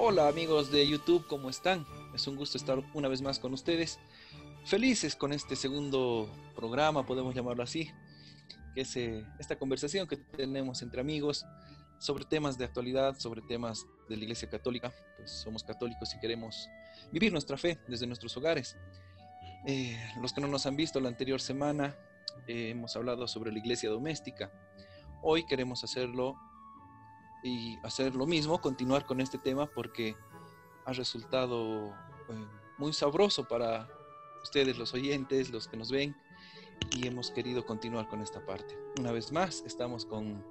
Hola amigos de YouTube, ¿cómo están? Es un gusto estar una vez más con ustedes. Felices con este segundo programa, podemos llamarlo así, que es esta conversación que tenemos entre amigos sobre temas de actualidad, sobre temas de la Iglesia Católica. Pues somos católicos y queremos vivir nuestra fe desde nuestros hogares. Los que no nos han visto la anterior semana, hemos hablado sobre la iglesia doméstica. Hoy queremos hacerlo y hacer lo mismo, continuar con este tema porque ha resultado muy sabroso para ustedes, los oyentes, los que nos ven, y hemos querido continuar con esta parte. Una vez más, estamos con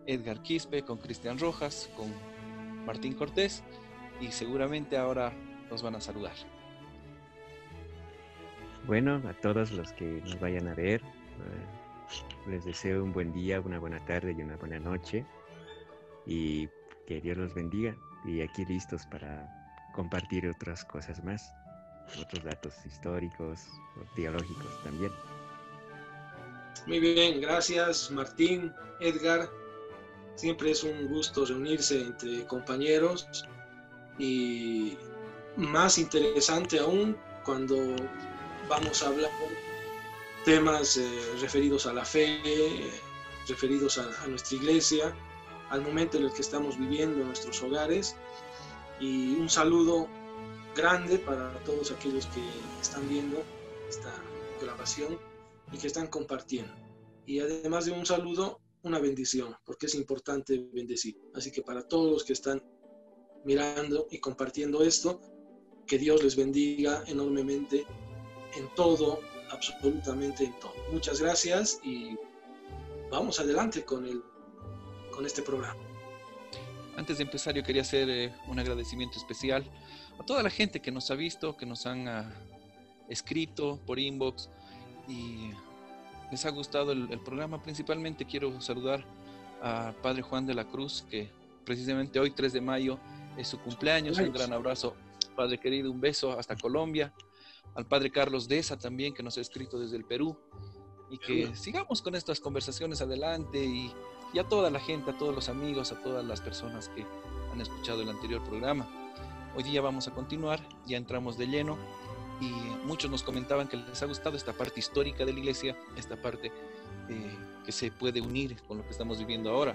Edgar Quispe, con Cristian Rojas, con Martín Cortés, y seguramente ahora nos van a saludar. Bueno, a todos los que nos vayan a ver, les deseo un buen día, una buena tarde y una buena noche. Y que Dios los bendiga. Y aquí listos para compartir otras cosas más, otros datos históricos o teológicos también. Muy bien, gracias Martín, Edgar. Siempre es un gusto reunirse entre compañeros y más interesante aún cuando vamos a hablar temas referidos a la fe, referidos a nuestra iglesia, al momento en el que estamos viviendo en nuestros hogares. Y un saludo grande para todos aquellos que están viendo esta grabación y que están compartiendo. Y además de un saludo, una bendición, porque es importante bendecir. Así que para todos los que están mirando y compartiendo esto, que Dios les bendiga enormemente en todo, absolutamente en todo. Muchas gracias y vamos adelante con este programa. Antes de empezar, yo quería hacer un agradecimiento especial a toda la gente que nos ha visto, que nos han escrito por inbox y les ha gustado el programa. Principalmente quiero saludar a Padre Juan de la Cruz, que precisamente hoy, 3 de mayo, es su cumpleaños. Un gran abrazo, Padre querido, un beso hasta Colombia. Al Padre Carlos Deza también, que nos ha escrito desde el Perú. Y que sigamos con estas conversaciones adelante y a toda la gente, a todos los amigos, a todas las personas que han escuchado el anterior programa. Hoy día vamos a continuar, ya entramos de lleno y muchos nos comentaban que les ha gustado esta parte histórica de la iglesia, esta parte que se puede unir con lo que estamos viviendo ahora,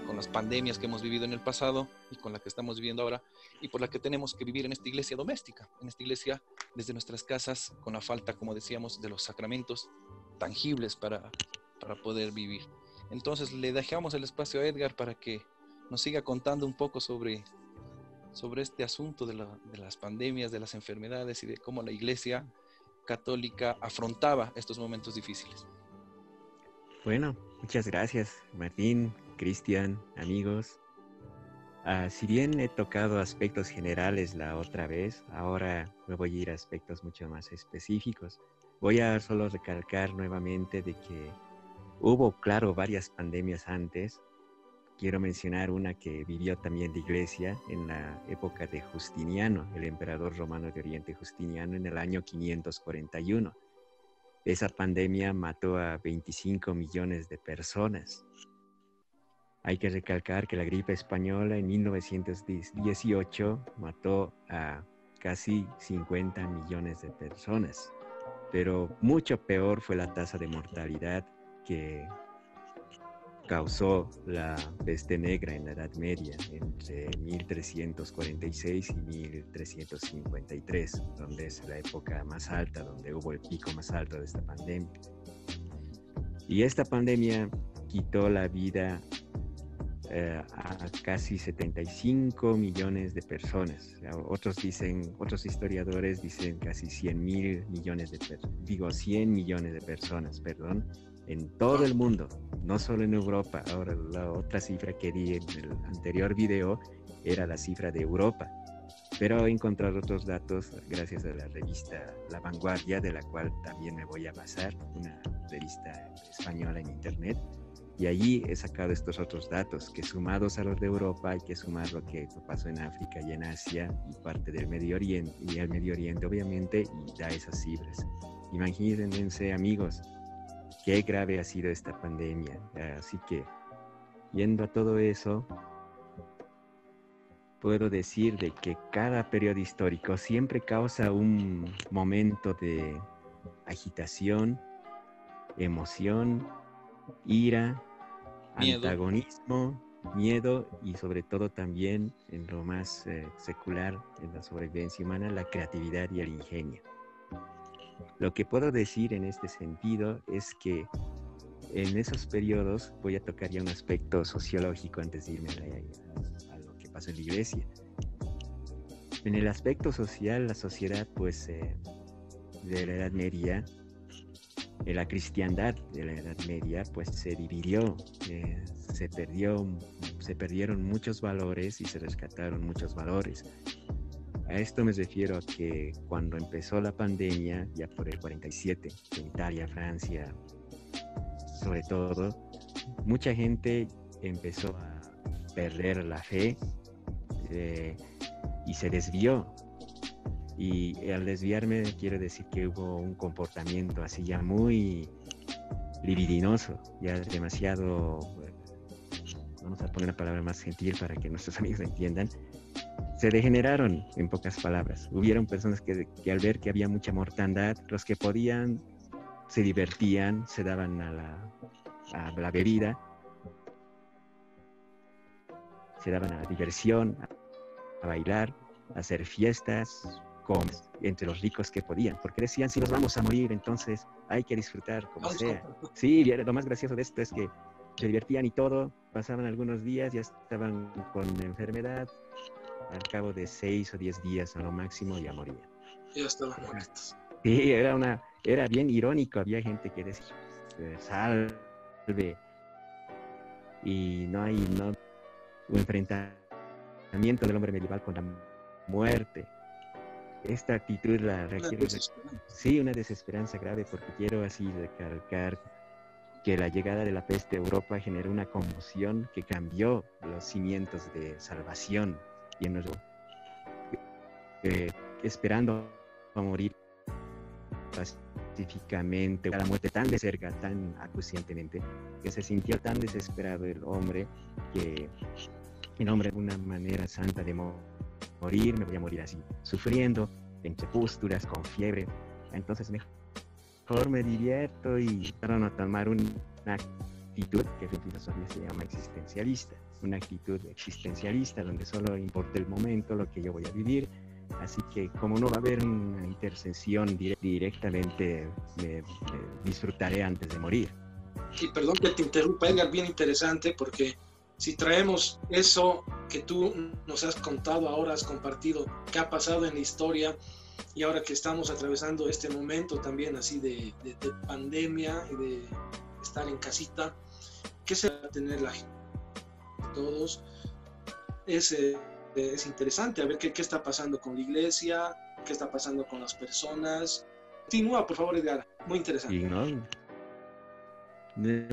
con las pandemias que hemos vivido en el pasado y con la que estamos viviendo ahora y por la que tenemos que vivir en esta iglesia doméstica, en esta iglesia desde nuestras casas, con la falta, como decíamos, de los sacramentos tangibles para poder vivir. Entonces le dejamos el espacio a Edgar para que nos siga contando un poco sobre este asunto de las pandemias, de las enfermedades y de cómo la iglesia católica afrontaba estos momentos difíciles. Bueno, muchas gracias Martín, Cristian, amigos. Si bien he tocado aspectos generales la otra vez, ahora me voy a ir a aspectos mucho más específicos. Voy a solo recalcar nuevamente de que hubo, claro, varias pandemias antes. Quiero mencionar una que vivió también la iglesia en la época de Justiniano, el emperador romano de Oriente Justiniano, en el año 541. Esa pandemia mató a 25 millones de personas. Hay que recalcar que la gripe española en 1918 mató a casi 50 millones de personas. Pero mucho peor fue la tasa de mortalidad que causó la peste negra en la Edad Media entre 1346 y 1353, donde es la época más alta, donde hubo el pico más alto de esta pandemia. Y esta pandemia quitó la vida a casi 75 millones de personas. Otros historiadores dicen casi 100 millones de personas, 100 millones de personas, en todo el mundo, no solo en Europa. Ahora, la otra cifra que di en el anterior video era la cifra de Europa, pero he encontrado otros datos gracias a la revista La Vanguardia, de la cual también me voy a basar, una revista española en internet. Y allí he sacado estos otros datos, que sumados a los de Europa hay que sumar lo que pasó en África y en Asia y parte del Medio Oriente, y el Medio Oriente obviamente, y da esas cifras. Imagínense, amigos, qué grave ha sido esta pandemia. Así que, yendo a todo eso, puedo decir de que cada periodo histórico siempre causa un momento de agitación, emoción, ira, Miedo. antagonismo, miedo y sobre todo también en lo más secular, en la sobrevivencia humana, la creatividad y el ingenio. Lo que puedo decir en este sentido es que en esos periodos, voy a tocar ya un aspecto sociológico antes de irme a lo que pasó en la iglesia. En el aspecto social, la sociedad pues de la Edad Media, la cristiandad de la Edad Media pues se dividió, se perdieron muchos valores y se rescataron muchos valores. A esto me refiero a que cuando empezó la pandemia, ya por el 47, en Italia, Francia, sobre todo, mucha gente empezó a perder la fe y se desvió. Y al desviarme quiero decir que hubo un comportamiento así ya muy libidinoso, ya demasiado, vamos a poner una palabra más gentil para que nuestros amigos entiendan, se degeneraron, en pocas palabras. Hubieron personas que al ver que había mucha mortandad, los que podían se divertían, se daban a la bebida, se daban a la diversión, a bailar, a hacer fiestas, entre los ricos que podían, porque decían, si nos vamos a morir, entonces hay que disfrutar como sea. Sí, lo más gracioso de esto es que se divertían y todo, pasaban algunos días, ya estaban con enfermedad, al cabo de 6 o 10 días a lo máximo ya morían. Ya estaban muertos. Sí, era bien irónico, había gente que decía, salve, y no hay un enfrentamiento del hombre medieval con la muerte. Esta actitud la requiere, sí, una desesperanza grave, porque quiero así recalcar que la llegada de la peste a Europa generó una conmoción que cambió los cimientos de salvación y esperando a morir pacíficamente, la muerte tan de cerca, tan acuciantemente, que se sintió tan desesperado el hombre que en hombre de una manera santa de morir, me voy a morir así, sufriendo, entre pústulas, con fiebre, entonces mejor me divierto, y para no tomar una actitud que en filosofía se llama existencialista, una actitud existencialista donde solo importa el momento, lo que yo voy a vivir. Así que como no va a haber una intercesión directamente, me disfrutaré antes de morir. Y perdón que te interrumpa, Edgar, bien interesante, porque si traemos eso que tú nos has contado ahora, has compartido, qué ha pasado en la historia, y ahora que estamos atravesando este momento también así de pandemia y de estar en casita, ¿qué se va a tener la gente? Todos, es interesante a ver qué está pasando con la iglesia, qué está pasando con las personas. Continúa, por favor, Edgar, muy interesante. Y no,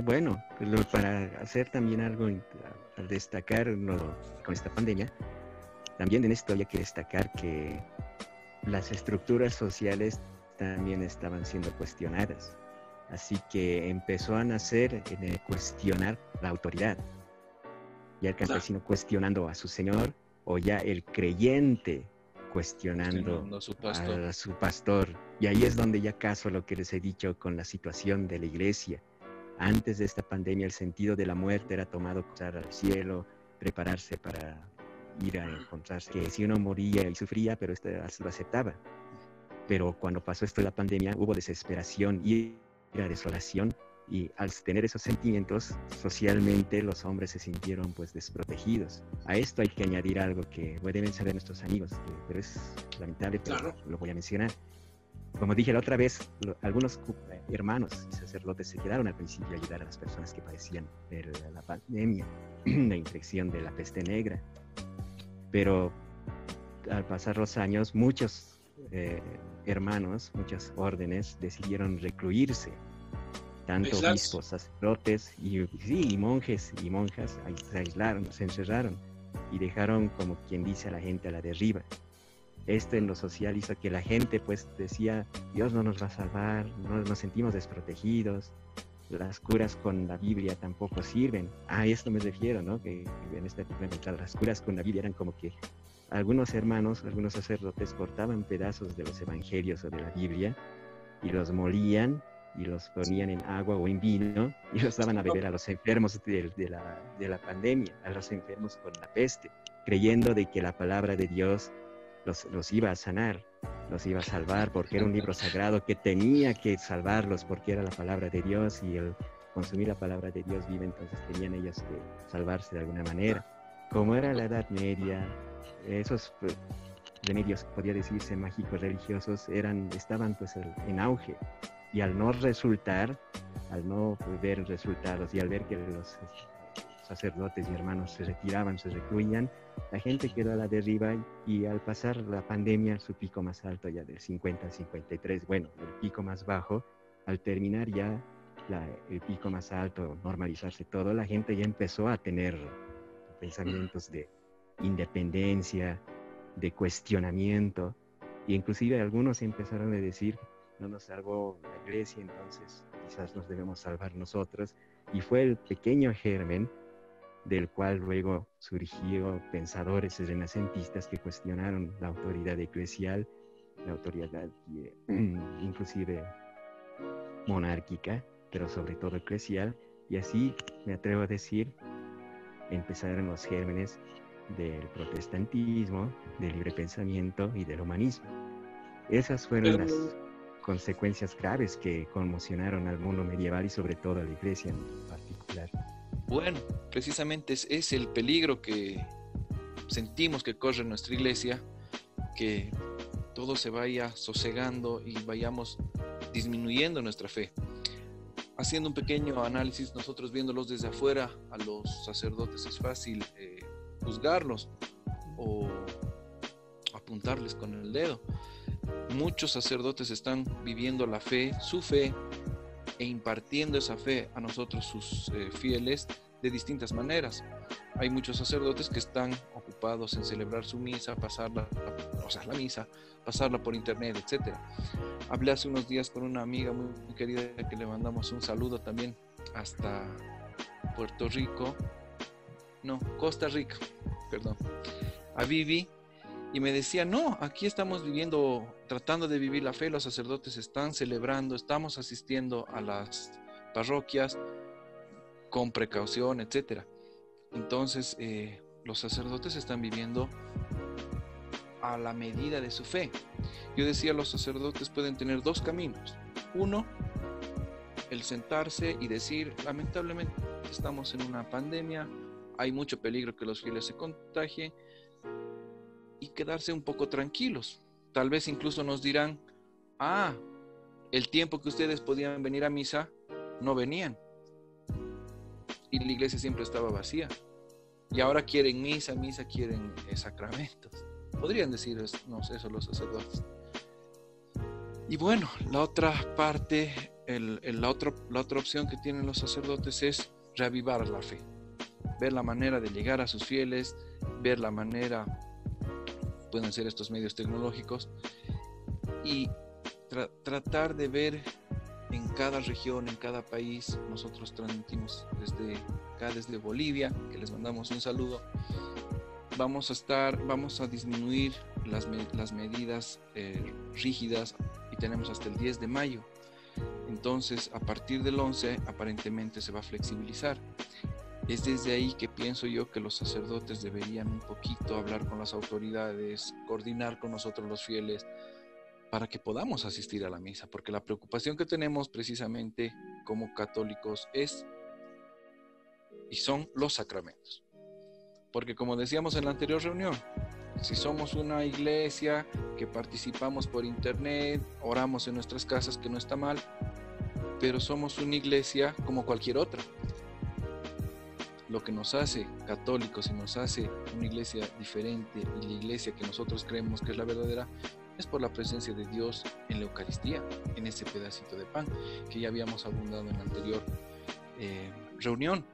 bueno, para hacer también algo, al destacar con esta pandemia, también en esto hay que destacar que las estructuras sociales también estaban siendo cuestionadas. Así que empezó a nacer en cuestionar la autoridad. Ya el campesino cuestionando a su señor, o ya el creyente cuestionando a su pastor. Y ahí es donde ya caso lo que les he dicho con la situación de la iglesia. Antes de esta pandemia el sentido de la muerte era tomado cruzar al cielo, prepararse para ir a encontrarse, que si uno moría y sufría, pero esto lo aceptaba. Pero cuando pasó esto de la pandemia hubo desesperación y desolación, y al tener esos sentimientos, socialmente los hombres se sintieron pues desprotegidos. A esto hay que añadir algo que deben saber nuestros amigos, pero es lamentable, pero lo voy a mencionar. Como dije la otra vez, algunos hermanos y sacerdotes se quedaron al principio a ayudar a las personas que padecían de la pandemia, la infección de la peste negra. Pero al pasar los años, muchos hermanos, muchas órdenes decidieron recluirse. Tanto obispos, sacerdotes y monjes y monjas se aislaron, se encerraron y dejaron, como quien dice, a la gente a la deriva. Esto en lo social hizo que la gente pues decía, Dios no nos va a salvar, nos sentimos desprotegidos, las curas con la Biblia tampoco sirven. A esto me refiero, ¿no? Que en esta pregunta, las curas con la Biblia eran como que algunos hermanos, algunos sacerdotes cortaban pedazos de los evangelios o de la Biblia y los molían y los ponían en agua o en vino y los daban a beber a los enfermos de la pandemia, a los enfermos con la peste, creyendo de que la palabra de Dios los iba a sanar, los iba a salvar, porque era un libro sagrado que tenía que salvarlos, porque era la palabra de Dios, y el consumir la palabra de Dios viva, entonces tenían ellos que salvarse de alguna manera. Como era la Edad Media, esos remedios, podría decirse, mágicos religiosos, estaban pues en auge, y al no ver resultados, y al ver que los sacerdotes y hermanos se retiraban, se recluían, la gente quedó a la deriva, y al pasar la pandemia, su pico más alto ya del 50 al 53, bueno, el pico más bajo, al terminar ya el pico más alto, normalizarse todo, la gente ya empezó a tener pensamientos de independencia, de cuestionamiento, y inclusive algunos empezaron a decir, no nos salvó la iglesia, entonces quizás nos debemos salvar nosotros, y fue el pequeño germen del cual luego surgió pensadores renacentistas que cuestionaron la autoridad eclesial, la autoridad inclusive monárquica, pero sobre todo eclesial, y así me atrevo a decir, empezaron los gérmenes del protestantismo, del libre pensamiento y del humanismo. Esas fueron las consecuencias graves que conmocionaron al mundo medieval y sobre todo a la iglesia en particular. Bueno, precisamente es el peligro que sentimos que corre nuestra iglesia, que todo se vaya sosegando y vayamos disminuyendo nuestra fe. Haciendo un pequeño análisis, nosotros viéndolos desde afuera, a los sacerdotes es fácil juzgarlos o apuntarles con el dedo. Muchos sacerdotes están viviendo la fe, su fe, e impartiendo esa fe a nosotros, sus fieles, de distintas maneras. Hay muchos sacerdotes que están ocupados en celebrar su misa, la misa, pasarla por internet, etc. Hablé hace unos días con una amiga muy querida que le mandamos un saludo también hasta Costa Rica, perdón, a Vivi, y me decía, no, aquí estamos tratando de vivir la fe, los sacerdotes están celebrando, estamos asistiendo a las parroquias con precaución, etc. Entonces, los sacerdotes están viviendo a la medida de su fe. Yo decía, los sacerdotes pueden tener dos caminos. Uno, el sentarse y decir, lamentablemente estamos en una pandemia, hay mucho peligro que los fieles se contagien, y quedarse un poco tranquilos. Tal vez incluso nos dirán, el tiempo que ustedes podían venir a misa, no venían, y la iglesia siempre estaba vacía, y ahora quieren misa quieren sacramentos. Podrían decirnos eso los sacerdotes. Y bueno, la otra parte, la otra opción que tienen los sacerdotes es reavivar la fe, ver la manera de llegar a sus fieles, ver la manera, pueden ser estos medios tecnológicos, y tratar de ver en cada región, en cada país. Nosotros transmitimos desde Bolivia, que les mandamos un saludo. Vamos a disminuir las medidas rígidas, y tenemos hasta el 10 de mayo. Entonces, a partir del 11, aparentemente se va a flexibilizar. Es desde ahí que pienso yo que los sacerdotes deberían un poquito hablar con las autoridades, coordinar con nosotros los fieles, para que podamos asistir a la misa, porque la preocupación que tenemos precisamente como católicos son los sacramentos. Porque como decíamos en la anterior reunión, si somos una iglesia que participamos por internet, oramos en nuestras casas, que no está mal, pero somos una iglesia como cualquier otra. Lo que nos hace católicos y nos hace una iglesia diferente, y la iglesia que nosotros creemos que es la verdadera, es por la presencia de Dios en la Eucaristía, en ese pedacito de pan que ya habíamos abundado en la anterior reunión.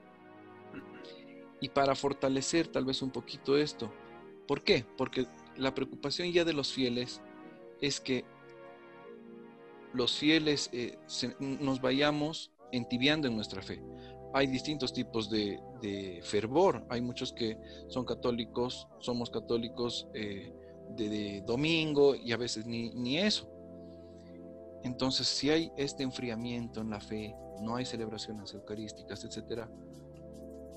Y para fortalecer tal vez un poquito esto, ¿por qué? Porque la preocupación ya de los fieles es que los fieles nos vayamos entibiando en nuestra fe. Hay distintos tipos de fervor. Hay muchos que son católicos, somos católicos de domingo y a veces ni eso. Entonces, si hay este enfriamiento en la fe, no hay celebraciones eucarísticas, etcétera,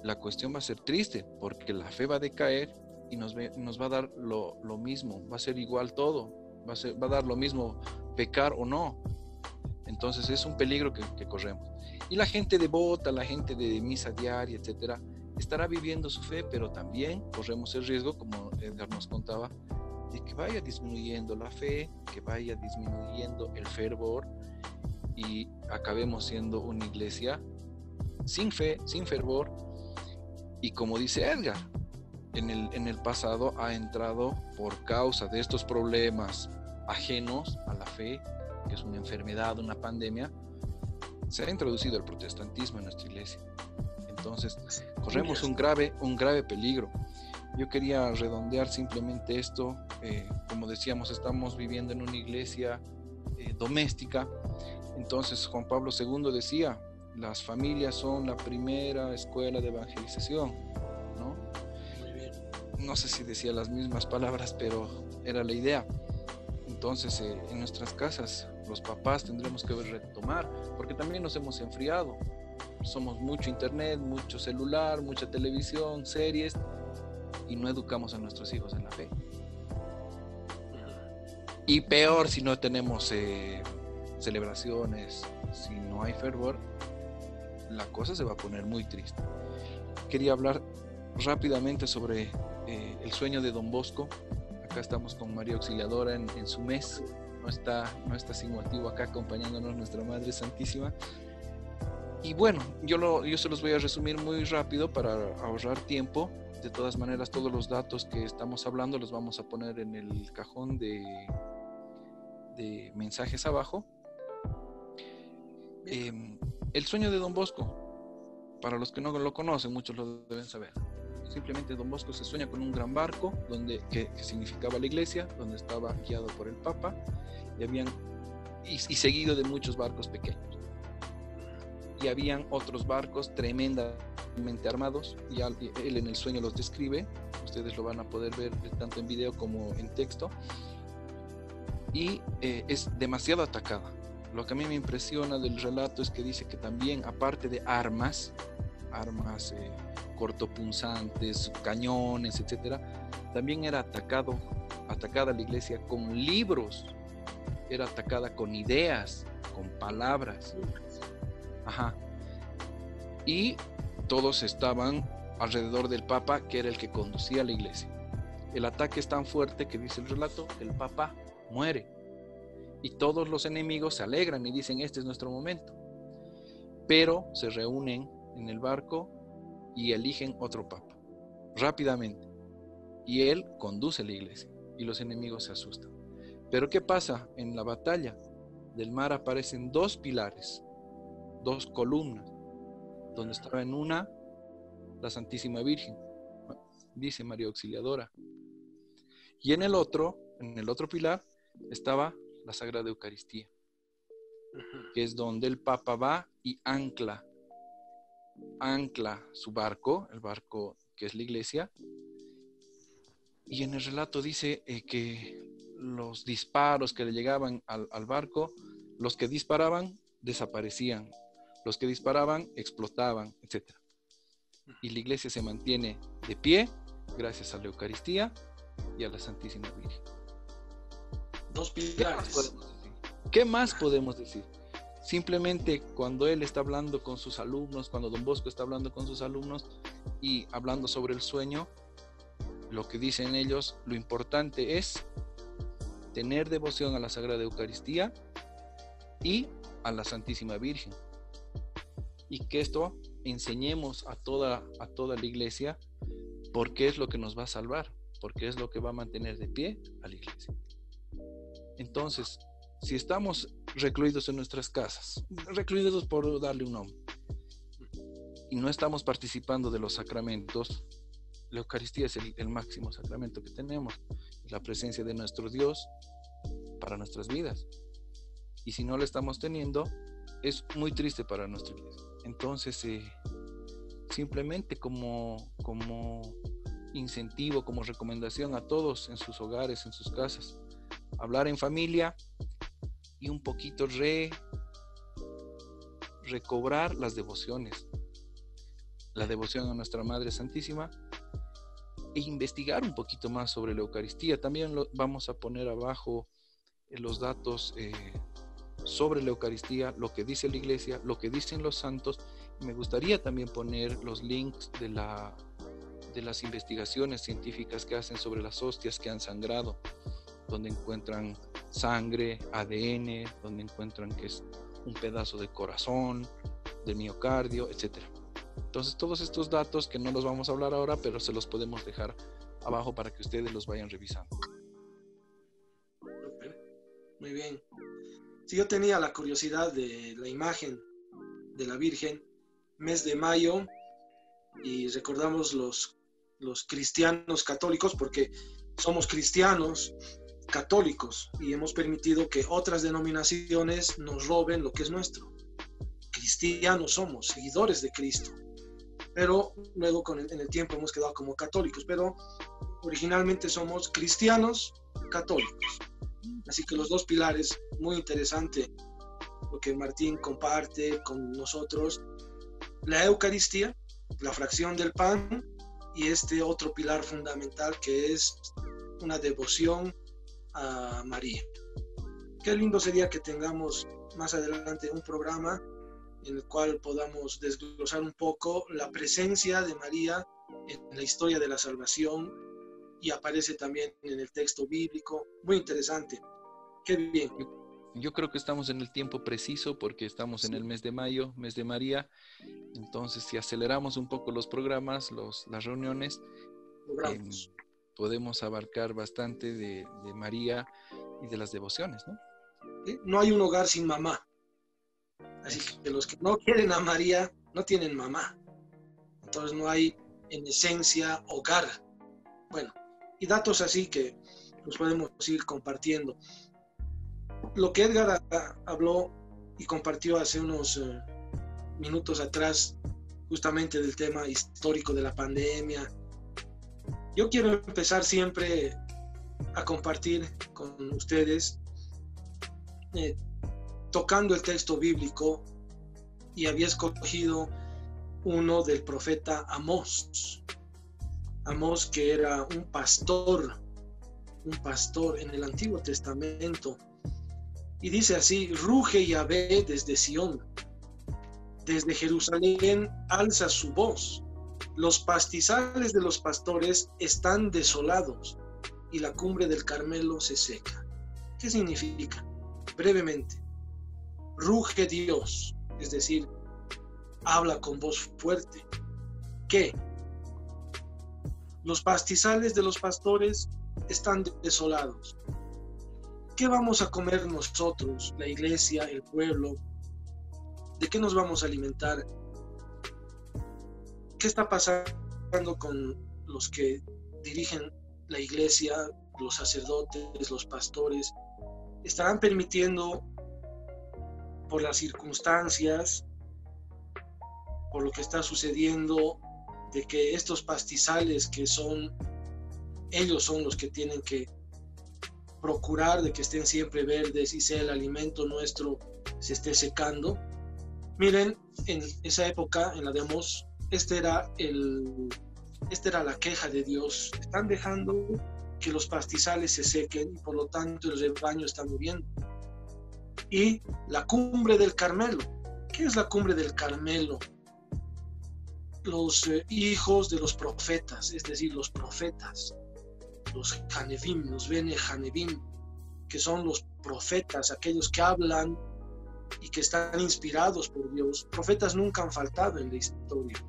la cuestión va a ser triste, porque la fe va a decaer y nos va a dar lo mismo, va a ser igual todo, va a dar lo mismo pecar o no. Entonces es un peligro que corremos. Y la gente devota, la gente de misa diaria, etcétera, estará viviendo su fe, pero también corremos el riesgo, como Edgar nos contaba, de que vaya disminuyendo la fe, que vaya disminuyendo el fervor y acabemos siendo una iglesia sin fe, sin fervor. Y como dice Edgar, en el pasado ha entrado por causa de estos problemas ajenos a la fe, que es una enfermedad, una pandemia, se ha introducido el protestantismo en nuestra iglesia. Entonces, corremos un grave peligro. Yo quería redondear simplemente esto. Como decíamos, estamos viviendo en una iglesia doméstica. Entonces, Juan Pablo II decía, las familias son la primera escuela de evangelización, ¿no? No sé si decía las mismas palabras, pero era la idea. Entonces, en nuestras casas, los papás tendremos que retomar, porque también nos hemos enfriado. Somos mucho internet, mucho celular, mucha televisión, series, y no educamos a nuestros hijos en la fe. Y peor si no tenemos celebraciones, si no hay fervor, la cosa se va a poner muy triste. Quería hablar rápidamente sobre el sueño de Don Bosco. Acá estamos con María Auxiliadora en su mes. No está sin motivo acá acompañándonos nuestra Madre Santísima. Y bueno, yo se los voy a resumir muy rápido para ahorrar tiempo. De todas maneras, todos los datos que estamos hablando los vamos a poner en el cajón de mensajes abajo. El sueño de Don Bosco, para los que no lo conocen, muchos lo deben saber. Simplemente Don Bosco se sueña con un gran barco que significaba la iglesia, donde estaba guiado por el Papa y seguido de muchos barcos pequeños. Y habían otros barcos tremendamente armados, y él en el sueño los describe. Ustedes lo van a poder ver tanto en video como en texto. Y es demasiado atacada. Lo que a mí me impresiona del relato es que dice que también, aparte de armas cortopunzantes, cañones, etcétera, también era atacada la iglesia con libros, era atacada con ideas, con palabras. Ajá. Y todos estaban alrededor del Papa, que era el que conducía la iglesia. El ataque es tan fuerte que, dice el relato, el Papa muere. Y todos los enemigos se alegran y dicen, este es nuestro momento. Pero se reúnen en el barco y eligen otro Papa, rápidamente. Y él conduce la iglesia y los enemigos se asustan. Pero ¿qué pasa? En la batalla del mar aparecen dos pilares, dos columnas, donde estaba en una la Santísima Virgen, dice María Auxiliadora, y en el otro pilar estaba la Sagrada Eucaristía, que es donde el Papa va y ancla su barco, el barco que es la iglesia. Y en el relato dice que los disparos que le llegaban al barco, los que disparaban desaparecían, los que disparaban explotaban, etc. Y la iglesia se mantiene de pie gracias a la Eucaristía y a la Santísima Virgen. Dos pilares. ¿Qué más podemos decir? Simplemente cuando él está hablando con sus alumnos, cuando Don Bosco está hablando con sus alumnos y hablando sobre el sueño, lo que dicen ellos, lo importante es tener devoción a la Sagrada Eucaristía y a la Santísima Virgen. Y que esto enseñemos a toda la iglesia, porque es lo que nos va a salvar, porque es lo que va a mantener de pie a la iglesia. Entonces, si estamos recluidos en nuestras casas, recluidos por darle un nombre, y no estamos participando de los sacramentos, la Eucaristía es el máximo sacramento que tenemos, es la presencia de nuestro Dios para nuestras vidas. Y si no lo estamos teniendo, es muy triste para nuestra iglesia. Entonces, simplemente como incentivo, como recomendación a todos en sus hogares, en sus casas, hablar en familia y un poquito recobrar las devociones, la devoción a nuestra Madre Santísima, e investigar un poquito más sobre la Eucaristía. También vamos a poner abajo los datos sobre la Eucaristía, lo que dice la Iglesia, lo que dicen los santos. Y me gustaría también poner los links de las investigaciones científicas que hacen sobre las hostias que han sangrado, donde encuentran sangre, ADN, donde encuentran que es un pedazo de corazón, de miocardio, etc. Entonces, todos estos datos que no los vamos a hablar ahora, pero se los podemos dejar abajo para que ustedes los vayan revisando. Muy bien. Si yo tenía la curiosidad de la imagen de la Virgen, mes de mayo, y recordamos los cristianos católicos, porque somos cristianos católicos y hemos permitido que otras denominaciones nos roben lo que es nuestro. Cristianos somos, seguidores de Cristo, pero luego en el tiempo hemos quedado como católicos, pero originalmente somos cristianos católicos. Así que los dos pilares, muy interesante lo que Martín comparte con nosotros, la Eucaristía, la fracción del pan, y este otro pilar fundamental que es una devoción a María. Qué lindo sería que tengamos más adelante un programa en el cual podamos desglosar un poco la presencia de María en la historia de la salvación, y aparece también en el texto bíblico. Muy interesante. Qué bien. Yo creo que estamos en el tiempo preciso porque estamos en el mes de mayo, mes de María. Entonces, si aceleramos un poco los programas, las reuniones, podemos abarcar bastante de María y de las devociones, ¿no? No hay un hogar sin mamá. Así que los que no quieren a María no tienen mamá. Entonces no hay en esencia hogar. Bueno, y datos así que los podemos ir compartiendo. Lo que Edgar habló y compartió hace unos minutos atrás, justamente del tema histórico de la pandemia, yo quiero empezar siempre a compartir con ustedes tocando el texto bíblico, y había escogido uno del profeta Amós. Amós, que era un pastor en el Antiguo Testamento. Y dice así: ruge Yahvé desde Sión, desde Jerusalén alza su voz. Los pastizales de los pastores están desolados y la cumbre del Carmelo se seca. ¿Qué significa? Brevemente, ruge Dios, es decir, habla con voz fuerte. ¿Qué? Los pastizales de los pastores están desolados. ¿Qué vamos a comer nosotros, la iglesia, el pueblo? ¿De qué nos vamos a alimentar? ¿Qué está pasando con los que dirigen la iglesia, los sacerdotes, los pastores? ¿Estarán permitiendo, por las circunstancias, por lo que está sucediendo, de que estos pastizales ellos son los que tienen que procurar de que estén siempre verdes y sea el alimento nuestro se esté secando? Miren, en esa época, en la de Amós, esta era la queja de Dios. Están dejando que los pastizales se sequen y por lo tanto el rebaño está muriendo. Y la cumbre del Carmelo. ¿Qué es la cumbre del Carmelo? Los hijos de los profetas, es decir, los profetas, los Hanevim, los Bene Hanevim, que son los profetas, aquellos que hablan y que están inspirados por Dios. Profetas nunca han faltado en la historia.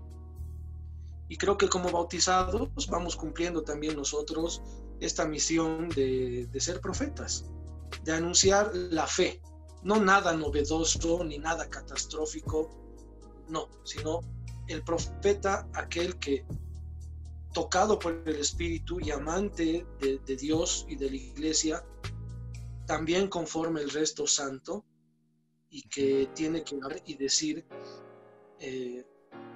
Y creo que como bautizados vamos cumpliendo también nosotros esta misión de ser profetas, de anunciar la fe. No nada novedoso ni nada catastrófico, no, sino el profeta, aquel que, tocado por el Espíritu y amante de Dios y de la Iglesia, también conforme el resto santo, y que tiene que hablar y decir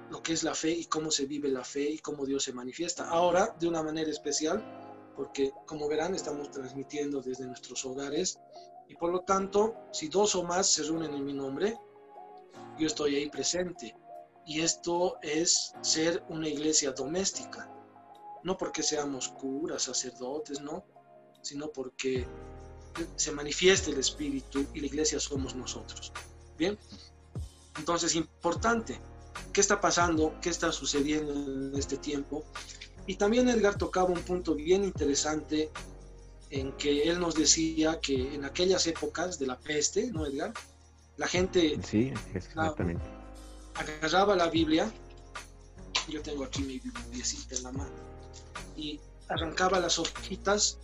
lo que es la fe y cómo se vive la fe y cómo Dios se manifiesta. Ahora, de una manera especial, porque como verán, estamos transmitiendo desde nuestros hogares y por lo tanto, si 2 o más se reúnen en mi nombre, yo estoy ahí presente. Y esto es ser una iglesia doméstica. No porque seamos curas, sacerdotes, no, sino porque se manifiesta el Espíritu y la iglesia somos nosotros. Bien, entonces importante, ¿qué está pasando? ¿Qué está sucediendo en este tiempo? Y también Edgar tocaba un punto bien interesante en que él nos decía que en aquellas épocas de la peste, ¿no, Edgar? La gente Sí, exactamente. agarraba la Biblia, yo tengo aquí mi bibliecita en la mano, y arrancaba las hojitas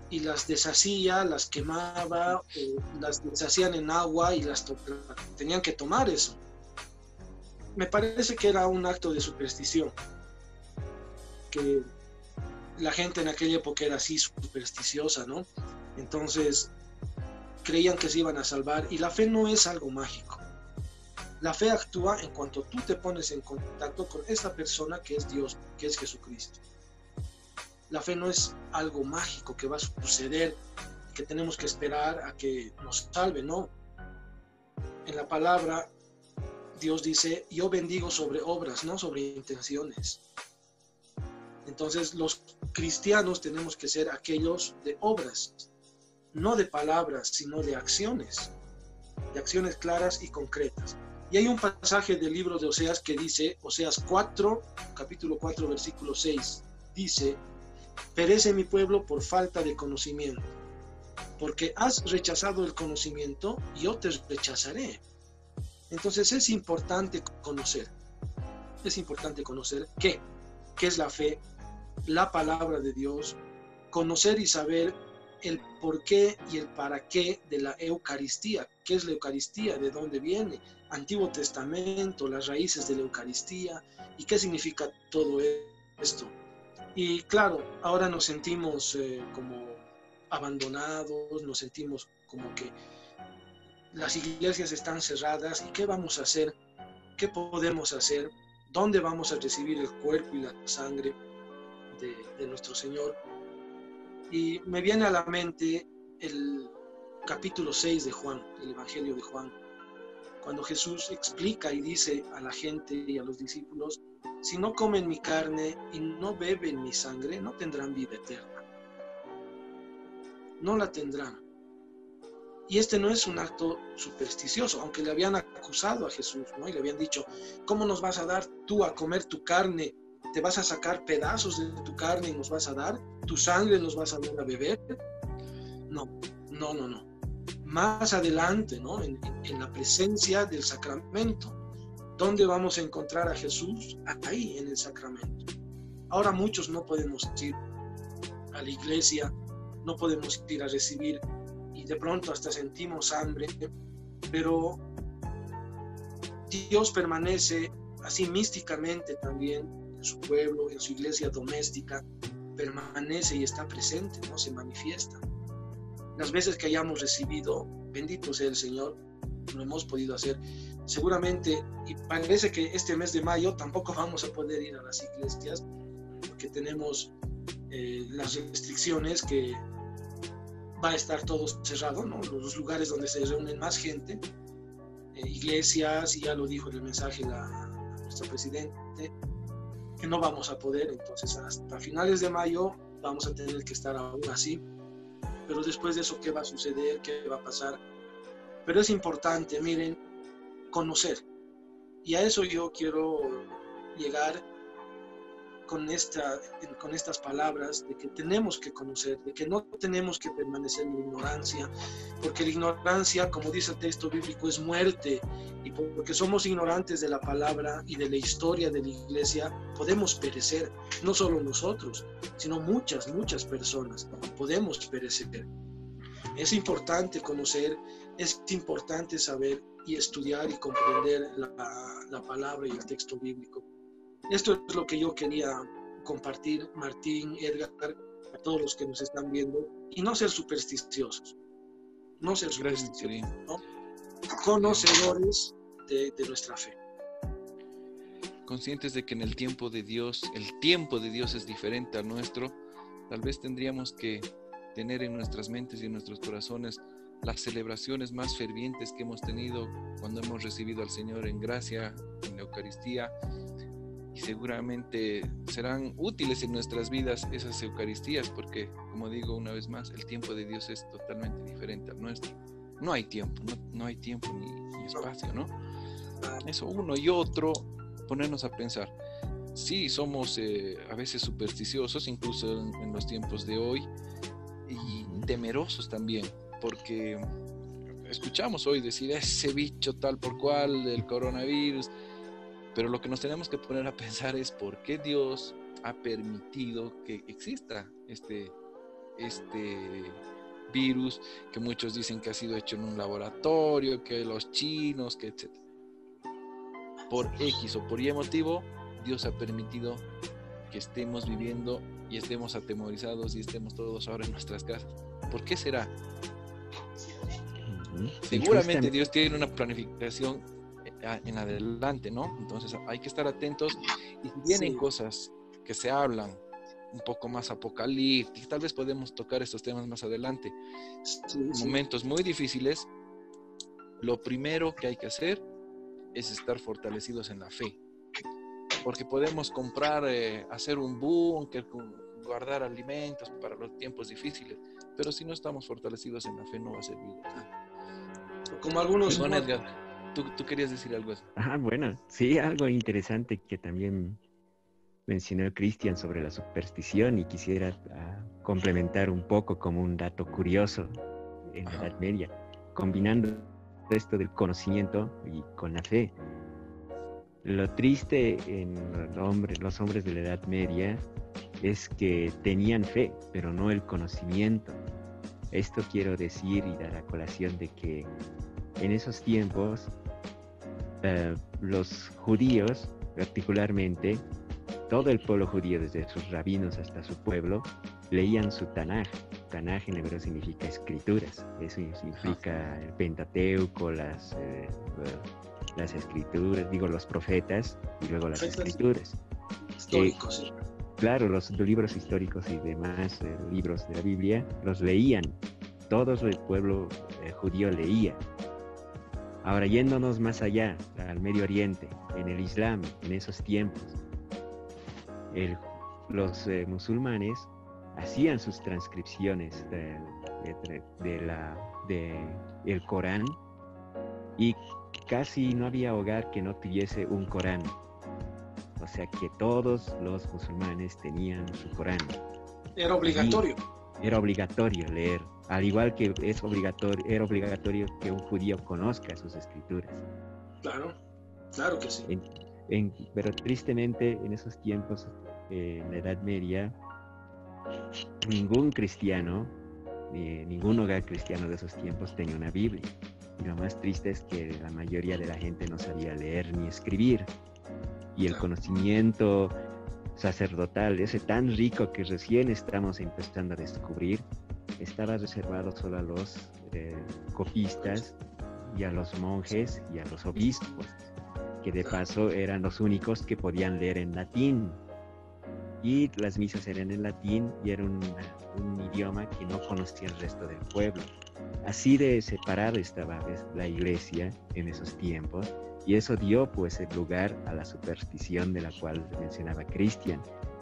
y las deshacía, las quemaba, las deshacían en agua y tenían que tomar eso. Me parece que era un acto de superstición, que la gente en aquella época era así supersticiosa, ¿no? Entonces creían que se iban a salvar, y la fe no es algo mágico. La fe actúa en cuanto tú te pones en contacto con esa persona que es Dios, que es Jesucristo. La fe no es algo mágico que va a suceder, que tenemos que esperar a que nos salve, no. En la palabra Dios dice, yo bendigo sobre obras, no sobre intenciones. Entonces los cristianos tenemos que ser aquellos de obras, no de palabras, sino de acciones claras y concretas. Y hay un pasaje del libro de Oseas que dice, Oseas 4, capítulo 4, versículo 6, dice, perece mi pueblo por falta de conocimiento, porque has rechazado el conocimiento, yo te rechazaré. Entonces es importante conocer qué es la fe, la palabra de Dios, conocer y saber el por qué y el para qué de la Eucaristía. ¿Qué es la Eucaristía? ¿De dónde viene? Antiguo Testamento, las raíces de la Eucaristía y qué significa todo esto. Y claro, ahora nos sentimos como abandonados, nos sentimos como que las iglesias están cerradas. ¿Y qué vamos a hacer? ¿Qué podemos hacer? ¿Dónde vamos a recibir el cuerpo y la sangre de nuestro Señor? Y me viene a la mente el capítulo 6 de Juan, el Evangelio de Juan, cuando Jesús explica y dice a la gente y a los discípulos, si no comen mi carne y no beben mi sangre, no tendrán vida eterna. No la tendrán. Y este no es un acto supersticioso, aunque le habían acusado a Jesús, ¿no? Y le habían dicho, ¿cómo nos vas a dar tú a comer tu carne? ¿Te vas a sacar pedazos de tu carne y nos vas a dar? ¿Tu sangre nos vas a dar a beber? No. Más adelante, ¿no? En la presencia del sacramento. ¿Dónde vamos a encontrar a Jesús? Ahí, en el sacramento. Ahora muchos no podemos ir a la iglesia, no podemos ir a recibir y de pronto hasta sentimos hambre, pero Dios permanece así místicamente también en su pueblo, en su iglesia doméstica, permanece y está presente, no se manifiesta. Las veces que hayamos recibido, bendito sea el Señor, lo hemos podido hacer. Seguramente, y parece que este mes de mayo tampoco vamos a poder ir a las iglesias porque tenemos las restricciones que va a estar todo cerrado, ¿no? Los lugares donde se reúnen más gente, iglesias, y ya lo dijo en el mensaje nuestro presidente, que no vamos a poder. Entonces hasta finales de mayo vamos a tener que estar aún así, pero después de eso, ¿qué va a suceder? ¿Qué va a pasar? Pero es importante, miren, conocer, y a eso yo quiero llegar con estas palabras de que tenemos que conocer, de que no tenemos que permanecer en la ignorancia, porque la ignorancia, como dice el texto bíblico, es muerte, y porque somos ignorantes de la palabra y de la historia de la iglesia, podemos perecer, no solo nosotros, sino muchas personas, podemos perecer. Es importante conocer, es importante saber y estudiar y comprender la palabra y el texto bíblico. Esto es lo que yo quería compartir, Martín, Edgar, a todos los que nos están viendo, y no ser supersticiosos. No ser supersticiosos, ¿no? conocedores de nuestra fe. Conscientes de que en el tiempo de Dios es diferente al nuestro, tal vez tendríamos que tener en nuestras mentes y en nuestros corazones las celebraciones más fervientes que hemos tenido cuando hemos recibido al Señor en gracia, en la Eucaristía, y seguramente serán útiles en nuestras vidas esas Eucaristías, porque, como digo una vez más, el tiempo de Dios es totalmente diferente al nuestro. No hay tiempo, no hay tiempo ni espacio, ¿no? Eso uno y otro, ponernos a pensar. Sí, somos a veces supersticiosos, incluso en los tiempos de hoy, y temerosos también, porque escuchamos hoy decir ese bicho tal por cual, el coronavirus, pero lo que nos tenemos que poner a pensar es por qué Dios ha permitido que exista este virus, que muchos dicen que ha sido hecho en un laboratorio, que los chinos, que etc. Por X o por Y motivo, Dios ha permitido que estemos viviendo y estemos atemorizados y estemos todos ahora en nuestras casas. ¿Por qué será? Seguramente Dios tiene una planificación en adelante, ¿no? Entonces hay que estar atentos, y si vienen cosas que se hablan un poco más apocalípticas, tal vez podemos tocar estos temas más adelante, momentos muy difíciles, lo primero que hay que hacer es estar fortalecidos en la fe, porque podemos comprar, hacer un búnker, guardar alimentos para los tiempos difíciles, pero si no estamos fortalecidos en la fe no va a servir de nada. Como algunos... Bueno, Edgar, ¿tú querías decir algo así? Bueno, sí, algo interesante que también mencionó Cristian sobre la superstición, y quisiera complementar un poco como un dato curioso en la Edad Media, combinando esto del conocimiento y con la fe. Lo triste en los hombres de la Edad Media es que tenían fe, pero no el conocimiento. Esto quiero decir y dar a colación de que en esos tiempos los judíos, particularmente todo el pueblo judío, desde sus rabinos hasta su pueblo, leían su Tanaj. Tanaj en hebreo significa escrituras. Eso significa el Pentateuco, las escrituras, los profetas, y luego las escrituras. Históricos, sí. Claro, los libros históricos y demás libros de la Biblia los leían. Todo el pueblo judío leía. Ahora, yéndonos más allá, al Medio Oriente, en el Islam, en esos tiempos, los musulmanes hacían sus transcripciones del Corán, y casi no había hogar que no tuviese un Corán. O sea que todos los musulmanes tenían su Corán. Era obligatorio. Era obligatorio leer, al igual que era obligatorio que un judío conozca sus escrituras. Claro que sí. Pero tristemente en esos tiempos, en la Edad Media, ningún cristiano, ningún hogar cristiano de esos tiempos tenía una Biblia. Y lo más triste es que la mayoría de la gente no sabía leer ni escribir. Y el conocimiento sacerdotal, ese tan rico que recién estamos empezando a descubrir, estaba reservado solo a los copistas y a los monjes y a los obispos, que de paso eran los únicos que podían leer en latín. Y las misas eran en latín, y era un idioma que no conocía el resto del pueblo. Así de separada estaba la iglesia en esos tiempos, y eso dio pues el lugar a la superstición de la cual mencionaba Cristian.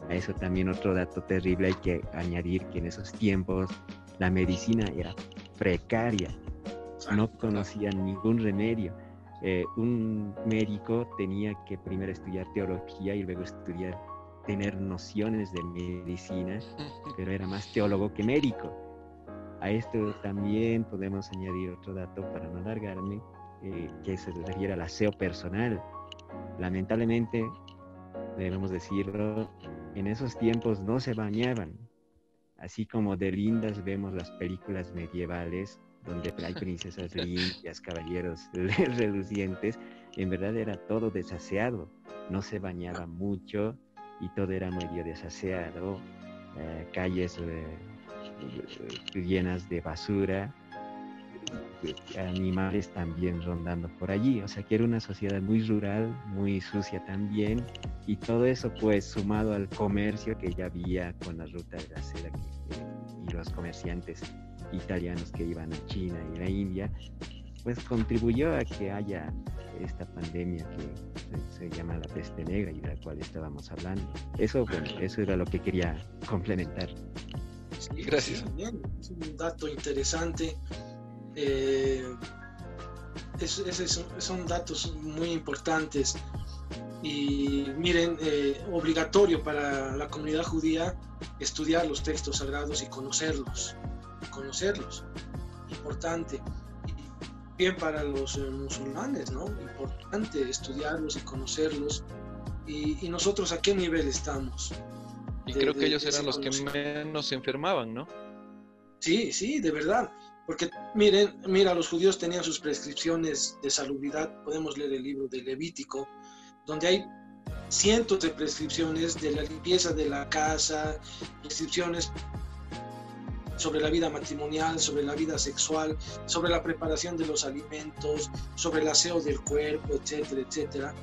A eso también otro dato terrible hay que añadir, que en esos tiempos la medicina era precaria, no conocían ningún remedio. Un médico tenía que primero estudiar teología y luego tener nociones de medicina, pero era más teólogo que médico. A esto también podemos añadir otro dato para no alargarme, que se refiere al aseo personal. Lamentablemente, debemos decirlo, en esos tiempos no se bañaban. Así como de lindas vemos las películas medievales, donde hay princesas limpias, caballeros relucientes, en verdad era todo desaseado. No se bañaba mucho y todo era medio desaseado. Calles llenas de basura. animales también rondando por allí. O sea que era una sociedad muy rural, muy sucia también, y todo eso pues sumado al comercio que ya había con la ruta de la seda y los comerciantes italianos que iban a China y a la India, pues contribuyó a que haya esta pandemia que se llama la peste negra y de la cual estábamos hablando. Eso, bueno, eso era lo que quería complementar. Sí, Gracias. sí, bien. Es un dato interesante. Son datos muy importantes. Y miren, obligatorio para la comunidad judía estudiar los textos sagrados y conocerlos. Importante. Y bien para los musulmanes, ¿no? Importante estudiarlos y conocerlos. Y nosotros, ¿a qué nivel estamos? Y creo que ellos eran los que menos se enfermaban, ¿no? Sí, de verdad. Porque mira, los judíos tenían sus prescripciones de salubridad. Podemos leer el libro de Levítico, donde hay cientos de prescripciones de la limpieza de la casa, prescripciones sobre la vida matrimonial, sobre la vida sexual, sobre la preparación de los alimentos, sobre el aseo del cuerpo, etcétera, etcétera,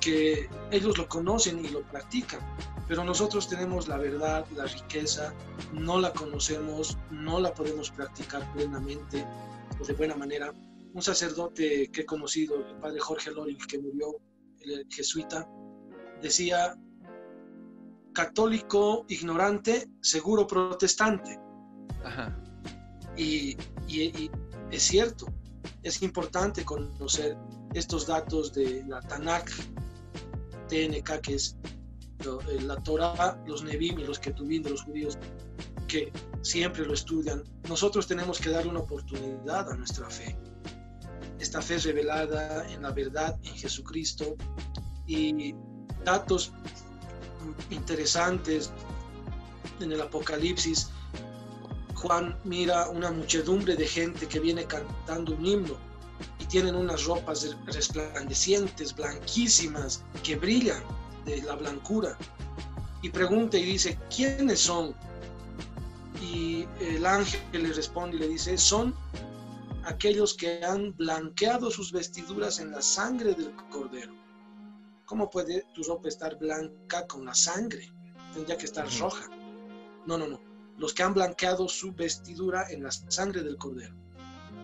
que ellos lo conocen y lo practican. Pero nosotros tenemos la verdad, la riqueza, no la conocemos, no la podemos practicar plenamente o de buena manera. Un sacerdote que he conocido, el padre Jorge Loring, que murió, el jesuita, decía: católico ignorante, seguro protestante. Ajá. Y es cierto, es importante conocer estos datos de la Tanakh, TNK, que es la Torah, los Nevi'im y los Ketuvim de los judíos, que siempre lo estudian. Nosotros tenemos que darle una oportunidad a nuestra fe. Esta fe revelada en la verdad, en Jesucristo, y datos interesantes en el Apocalipsis. Juan mira una muchedumbre de gente que viene cantando un himno y tienen unas ropas resplandecientes, blanquísimas, que brillan de la blancura, y pregunta y dice: ¿quiénes son? Y el ángel le responde y le dice: son aquellos que han blanqueado sus vestiduras en la sangre del Cordero. ¿Cómo puede tu ropa estar blanca con la sangre? Tendría que estar roja. No. Los que han blanqueado su vestidura en la sangre del Cordero.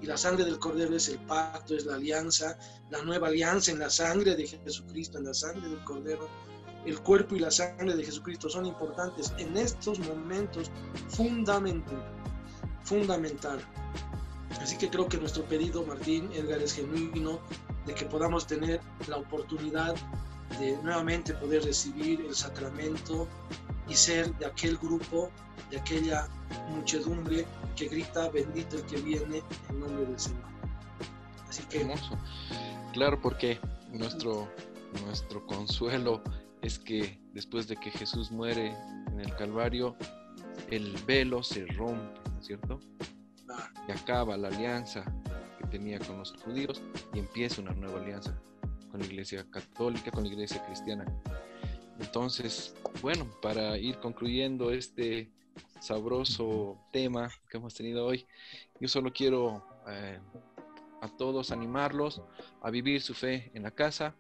Y la sangre del Cordero es el pacto, es la alianza, la nueva alianza en la sangre de Jesucristo, en la sangre del Cordero. El cuerpo y la sangre de Jesucristo son importantes en estos momentos, fundamental. Así que creo que nuestro pedido, Martín, Edgar, es genuino, de que podamos tener la oportunidad de nuevamente poder recibir el sacramento y ser de aquel grupo, de aquella muchedumbre que grita: bendito el que viene en nombre del Señor. Así que hermoso. Claro, porque nuestro consuelo es que después de que Jesús muere en el Calvario, el velo se rompe, ¿no es cierto? Y acaba la alianza que tenía con los judíos y empieza una nueva alianza con la Iglesia Católica, con la Iglesia Cristiana. Entonces, bueno, para ir concluyendo este sabroso tema que hemos tenido hoy, yo solo quiero a todos animarlos a vivir su fe en la casa.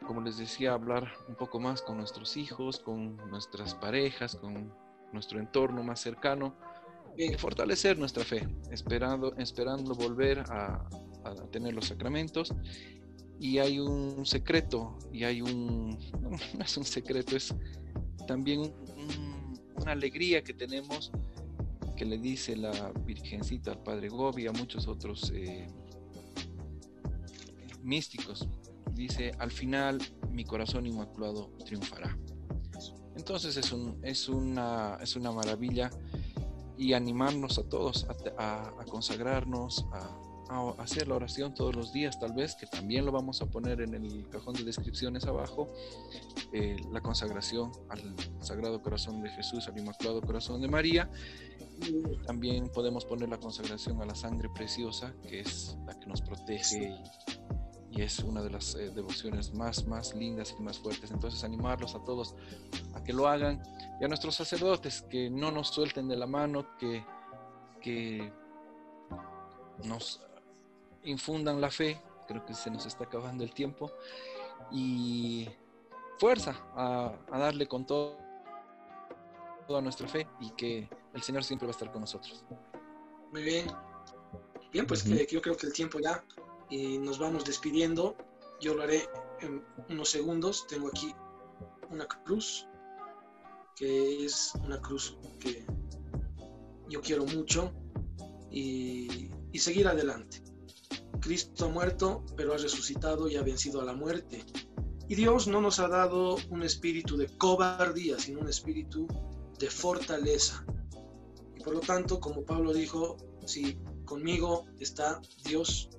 Como les decía, hablar un poco más con nuestros hijos, con nuestras parejas, con nuestro entorno más cercano, y fortalecer nuestra fe, esperando volver a tener los sacramentos. Y hay un secreto, no es un secreto, es también una alegría que tenemos, que le dice la Virgencita al Padre Gobi y a muchos otros místicos. Dice: al final mi corazón inmaculado triunfará. Entonces es una maravilla, y animarnos a todos a consagrarnos, a hacer la oración todos los días, tal vez, que también lo vamos a poner en el cajón de descripciones abajo, la consagración al Sagrado Corazón de Jesús, al Inmaculado Corazón de María. También podemos poner la consagración a la sangre preciosa, que es la que nos protege y es una de las devociones más lindas y más fuertes. Entonces, animarlos a todos a que lo hagan, y a nuestros sacerdotes que no nos suelten de la mano, que nos infundan la fe. Creo que se nos está acabando el tiempo. Y fuerza a darle con toda nuestra fe, y que el Señor siempre va a estar con nosotros. Muy bien. Bien, pues yo creo que el tiempo ya, y nos vamos despidiendo. Yo lo haré en unos segundos. Tengo aquí una cruz, que es una cruz que yo quiero mucho, y seguir adelante. Cristo ha muerto, pero ha resucitado y ha vencido a la muerte. Y Dios no nos ha dado un espíritu de cobardía, sino un espíritu de fortaleza. Y por lo tanto, como Pablo dijo, si conmigo está Dios,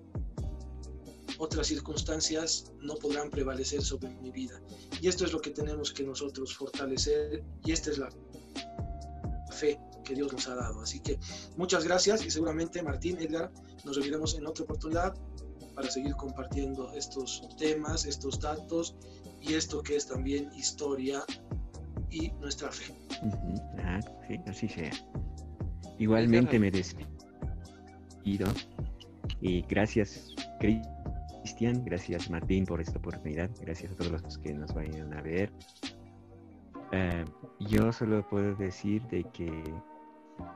otras circunstancias no podrán prevalecer sobre mi vida. Y esto es lo que tenemos que nosotros fortalecer, y esta es la fe que Dios nos ha dado. Así que muchas gracias, y seguramente Martín, Edgar, nos reuniremos en otra oportunidad para seguir compartiendo estos temas, estos datos, y esto que es también historia y nuestra fe. Sí, así sea. Igualmente me despido, y gracias Cristian, gracias Martín por esta oportunidad, gracias a todos los que nos vayan a ver. Yo solo puedo decir de que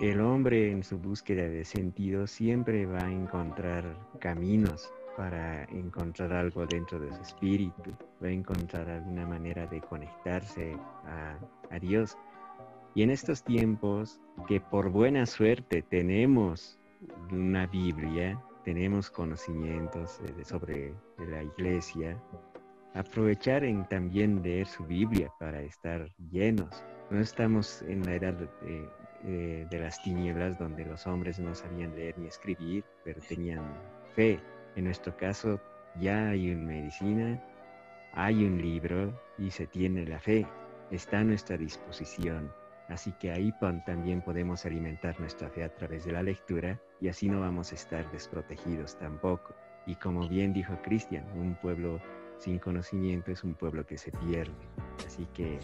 el hombre, en su búsqueda de sentido, siempre va a encontrar caminos para encontrar algo dentro de su espíritu, va a encontrar alguna manera de conectarse a Dios. Y en estos tiempos que por buena suerte tenemos una Biblia, tenemos conocimientos sobre la iglesia, aprovechar en también leer su Biblia para estar llenos. No estamos en la edad de las tinieblas, donde los hombres no sabían leer ni escribir, pero tenían fe. En nuestro caso ya hay una medicina, hay un libro y se tiene la fe. Está a nuestra disposición. Así que ahí también podemos alimentar nuestra fe a través de la lectura, y así no vamos a estar desprotegidos tampoco. Y como bien dijo Cristian, un pueblo sin conocimiento es un pueblo que se pierde. Así que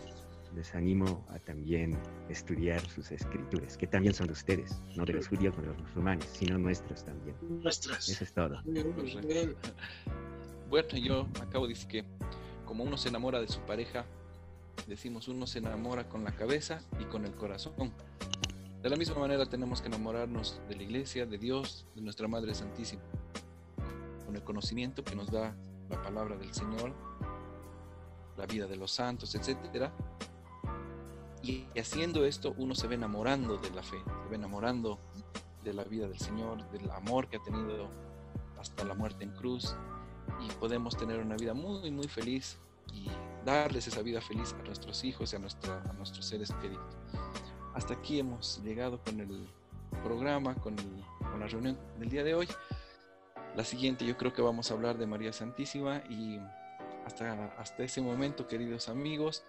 les animo a también estudiar sus escrituras, que también son de ustedes, no de los judíos ni de los musulmanes, sino nuestras también. Nuestras. Eso es todo. Muy bien. Bueno, yo acabo de decir que como uno se enamora de su pareja, decimos, uno se enamora con la cabeza y con el corazón. De la misma manera tenemos que enamorarnos de la iglesia, de Dios, de nuestra Madre Santísima, con el conocimiento que nos da la palabra del Señor, la vida de los santos, etcétera. Y haciendo esto uno se va enamorando de la fe, se va enamorando de la vida del Señor, del amor que ha tenido hasta la muerte en cruz, y podemos tener una vida muy, muy feliz y darles esa vida feliz a nuestros hijos y a nuestros seres queridos. Hasta aquí hemos llegado con el programa, con la reunión del día de hoy. La siguiente yo creo que vamos a hablar de María Santísima, y hasta ese momento, queridos amigos,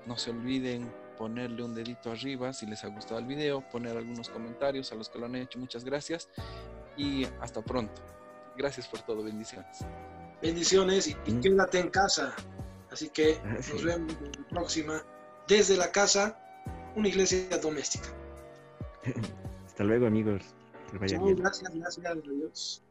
no se olviden ponerle un dedito arriba si les ha gustado el video, poner algunos comentarios a los que lo han hecho. Muchas gracias y hasta pronto. Gracias por todo, bendiciones. Bendiciones, y quédate en casa. Así que nos vemos en la próxima. Desde la casa, una iglesia doméstica. Hasta luego, amigos. Que vaya bien. Gracias, adiós.